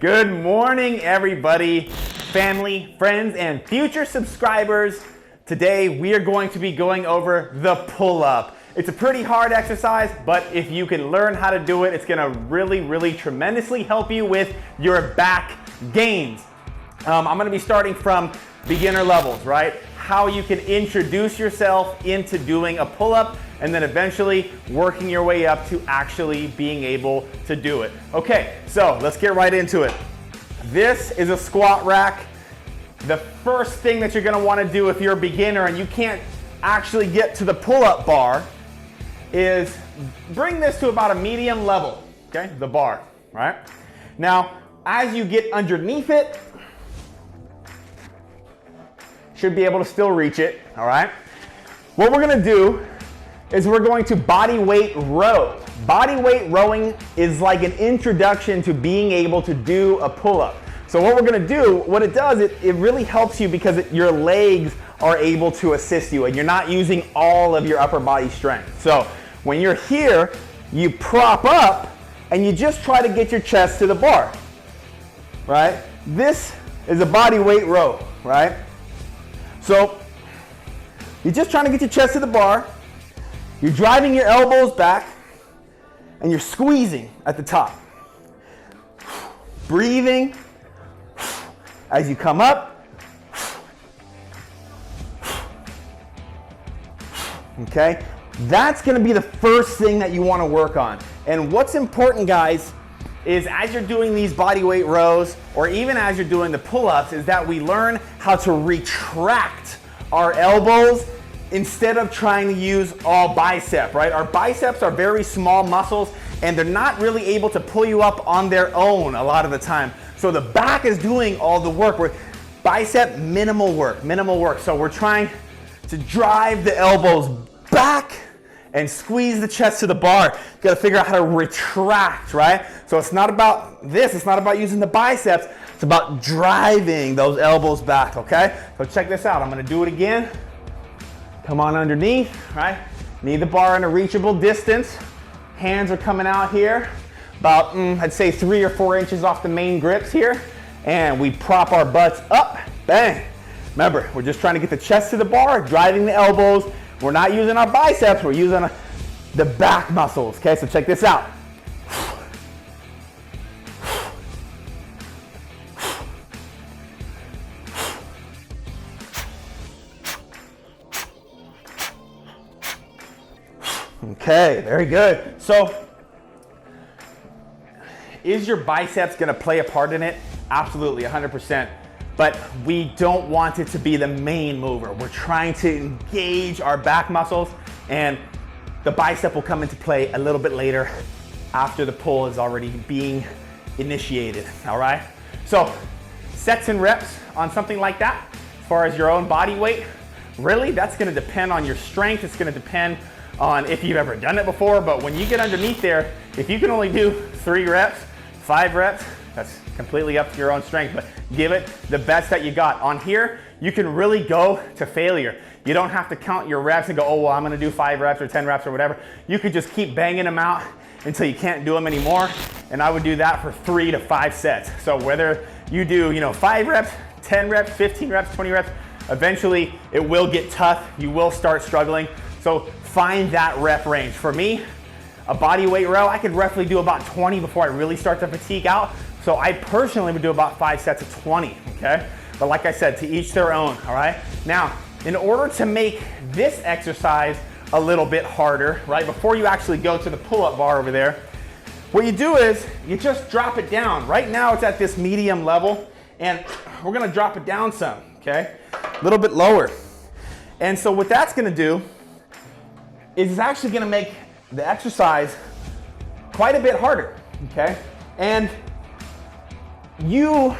Good morning, everybody, family, friends, and future subscribers. Today, we are going to be going over the pull-up. It's a pretty hard exercise, but if you can learn how to do it, it's gonna really tremendously help you with your back gains. I'm gonna be starting from beginner levels, right? How you can introduce yourself into doing a pull-up, and then eventually working your way up to actually being able to do it. Okay, so let's get right into it. This is a squat rack. The first thing that you're gonna wanna do if you're a beginner and you can't actually get to the pull-up bar is bring this to about a medium level, okay, the bar, right? Now, as you get underneath it, should be able to still reach it, all right? What we're gonna do is we're going to body weight row. Body weight rowing is like an introduction to being able to do a pull-up. So what we're gonna do, what it does, it really helps you because your legs are able to assist you and you're not using all of your upper body strength. So when you're here, you prop up and you just try to get your chest to the bar, right? This is a body weight row, right? So you're just trying to get your chest to the bar. You're driving your elbows back and you're squeezing at the top. Breathing as you come up. Okay? That's gonna be the first thing that you wanna work on. And what's important, guys, is as you're doing these body weight rows, or even as you're doing the pull-ups, is that we learn how to retract our elbows instead of trying to use all bicep, right? Our biceps are very small muscles and they're not really able to pull you up on their own a lot of the time. So the back is doing all the work. We're bicep, minimal work. So we're trying to drive the elbows back and squeeze the chest to the bar. You gotta figure out how to retract, right? So it's not about this, it's not about using the biceps, it's about driving those elbows back, okay? So check this out, I'm gonna do it again. Come on underneath, right? Need the bar in a reachable distance. Hands are coming out here, about, I'd say 3 or 4 inches off the main grips here. And we prop our butts up, bang. Remember, we're just trying to get the chest to the bar, driving the elbows. We're not using our biceps, we're using the back muscles, okay? So check this out. Okay, very good. So, is your biceps gonna play a part in it? Absolutely, 100%. But we don't want it to be the main mover. We're trying to engage our back muscles, and the bicep will come into play a little bit later after the pull is already being initiated, all right? So, sets and reps on something like that, as far as your own body weight, really, that's gonna depend on your strength. It's gonna depend on if you've ever done it before, but when you get underneath there, if you can only do 3 reps, 5 reps, that's completely up to your own strength, but give it the best that you got. On here, you can really go to failure. You don't have to count your reps and go, oh, well, I'm gonna do 5 reps or 10 reps or whatever. You could just keep banging them out until you can't do them anymore, and I would do that for 3 to 5 sets. So whether you do, 5 reps, 10 reps, 15 reps, 20 reps, eventually it will get tough. You will start struggling. So find that rep range. For me, a body weight row, I could roughly do about 20 before I really start to fatigue out. So I personally would do about 5 sets of 20, okay? But like I said, to each their own, all right? Now, in order to make this exercise a little bit harder, right, before you actually go to the pull-up bar over there, what you do is you just drop it down. Right now it's at this medium level, and we're gonna drop it down some, okay? A little bit lower. And so what that's gonna do is it's actually gonna make the exercise quite a bit harder, okay? And you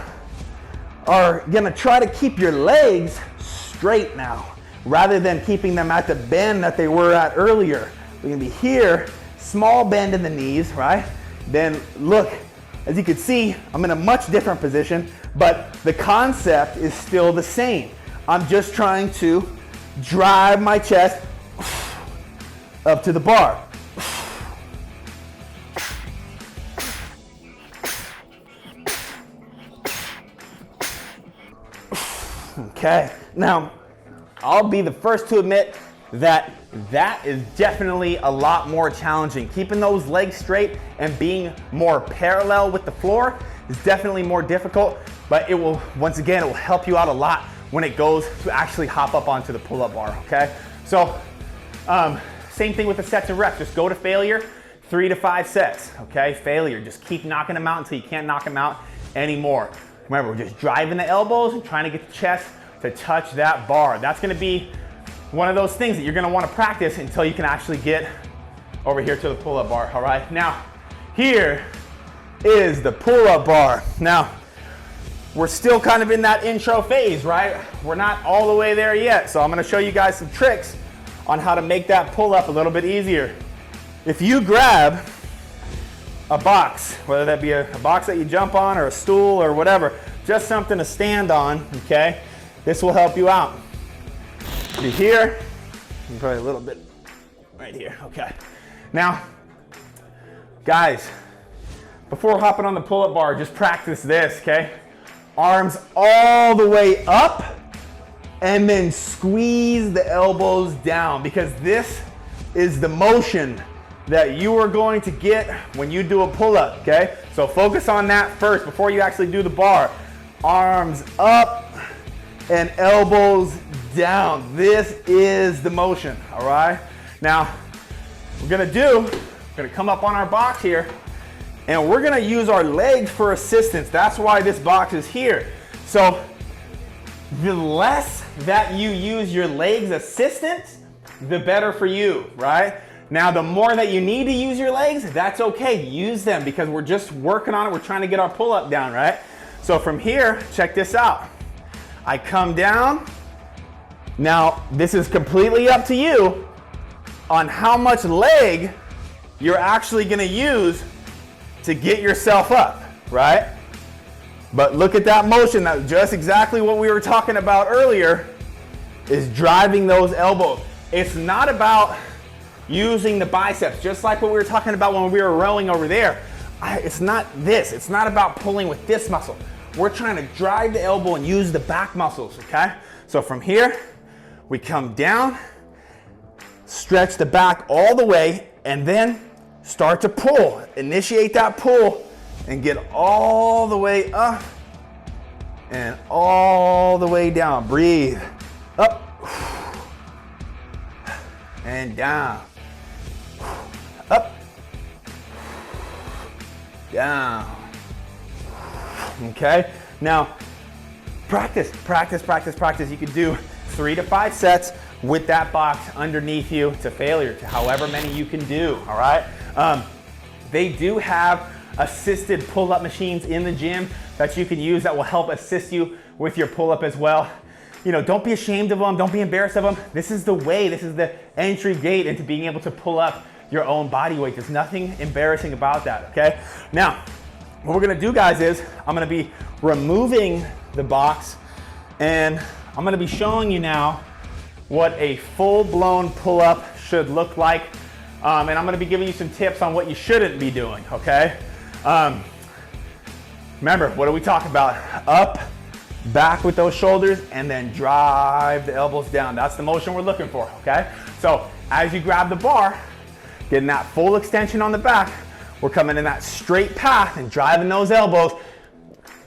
are gonna try to keep your legs straight now, rather than keeping them at the bend that they were at earlier. We're gonna be here, small bend in the knees, right? Then look, as you can see, I'm in a much different position, but the concept is still the same. I'm just trying to drive my chest up to the bar. Okay, now I'll be the first to admit that is definitely a lot more challenging. Keeping those legs straight and being more parallel with the floor is definitely more difficult, but it will, once again, it will help you out a lot when it goes to actually hop up onto the pull-up bar, okay? So, same thing with the sets and reps. Just go to failure, 3 to 5 sets, okay? Failure, just keep knocking them out until you can't knock them out anymore. Remember, we're just driving the elbows and trying to get the chest to touch that bar. That's gonna be one of those things that you're gonna wanna practice until you can actually get over here to the pull-up bar, all right? Now, here is the pull-up bar. Now, we're still kind of in that intro phase, right? We're not all the way there yet, so I'm gonna show you guys some tricks on how to make that pull-up a little bit easier. If you grab a box, whether that be a box that you jump on or a stool or whatever, just something to stand on, okay? This will help you out. Be here, and probably a little bit right here, okay. Now, guys, before hopping on the pull-up bar, just practice this, okay? Arms all the way up, and then squeeze the elbows down, because this is the motion that you are going to get when you do a pull-up, okay? So focus on that first before you actually do the bar. Arms up and elbows down. This is the motion, all right? Now, we're gonna come up on our box here, and we're gonna use our legs for assistance. That's why this box is here. So the less that you use your legs assistance, the better for you, right? Now, the more that you need to use your legs, that's okay. Use them, because we're just working on it. We're trying to get our pull-up down, right? So from here, check this out. I come down. Now, this is completely up to you on how much leg you're actually gonna use to get yourself up, right? But look at that motion. That's just exactly what we were talking about earlier, is driving those elbows. It's not about using the biceps, just like what we were talking about when we were rowing over there. It's not this. It's not about pulling with this muscle. We're trying to drive the elbow and use the back muscles, okay? So from here, we come down, stretch the back all the way, and then start to pull. Initiate that pull and get all the way up and all the way down. Breathe. Up and down. Up, down. Okay, now practice. You can do 3 to 5 sets with that box underneath you to failure, to however many you can do, all right? They do have assisted pull-up machines in the gym that you can use that will help assist you with your pull-up as well. You know, don't be ashamed of them, don't be embarrassed of them. This is the way, this is the entry gate into being able to pull up your own body weight. There's nothing embarrassing about that, okay? Now, what we're gonna do, guys, is I'm gonna be removing the box, and I'm gonna be showing you now what a full-blown pull-up should look like. And I'm gonna be giving you some tips on what you shouldn't be doing, okay? Remember, what do we talk about? Up, back with those shoulders, and then drive the elbows down. That's the motion we're looking for, okay? So as you grab the bar, getting that full extension on the back, we're coming in that straight path and driving those elbows.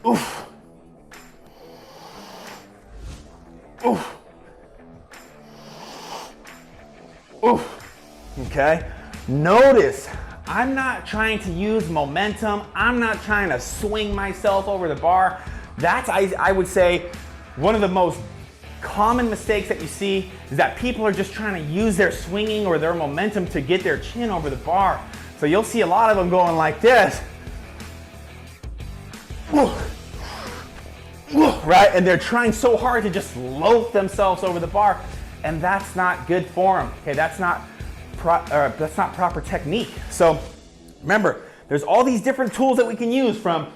Oof. Oof. Oof. Okay? Notice, I'm not trying to use momentum. I'm not trying to swing myself over the bar. That's, I would say, one of the most common mistakes that you see is that people are just trying to use their swinging or their momentum to get their chin over the bar. So you'll see a lot of them going like this. Right? And they're trying so hard to just lope themselves over the bar, and that's not good for them. Okay, that's not proper technique. So remember, there's all these different tools that we can use, from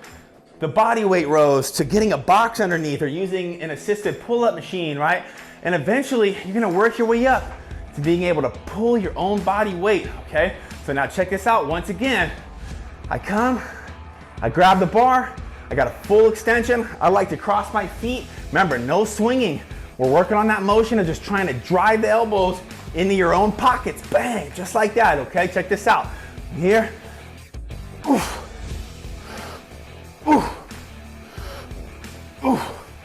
the body weight rows to getting a box underneath or using an assisted pull-up machine, right? And eventually you're gonna work your way up to being able to pull your own body weight, okay? So now check this out. Once again, I come, I grab the bar, I got a full extension. I like to cross my feet. Remember, no swinging. We're working on that motion of just trying to drive the elbows into your own pockets. Bang, just like that, okay? Check this out. Here. Oof. Oof. Oof.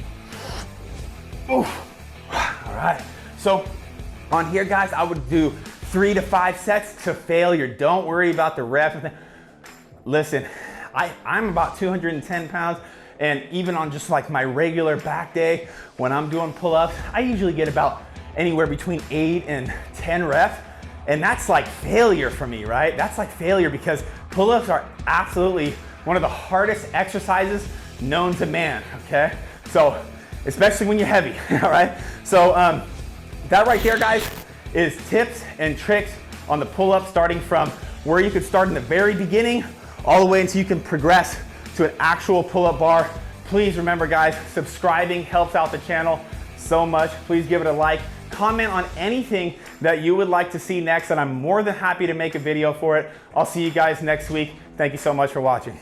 Oof. All right. So on here, guys, I would do 3 to 5 sets to failure. Don't worry about the reps. Listen, I'm about 210 pounds, and even on just like my regular back day, when I'm doing pull-ups, I usually get about anywhere between 8 and 10 reps, and that's like failure for me, right? That's like failure because pull-ups are absolutely one of the hardest exercises known to man, okay? So, especially when you're heavy, all right? So that right there, guys, is tips and tricks on the pull-up, starting from where you could start in the very beginning all the way until you can progress to an actual pull-up bar. Please remember, guys, subscribing helps out the channel so much. Please give it a like. Comment on anything that you would like to see next, and I'm more than happy to make a video for it. I'll see you guys next week. Thank you so much for watching.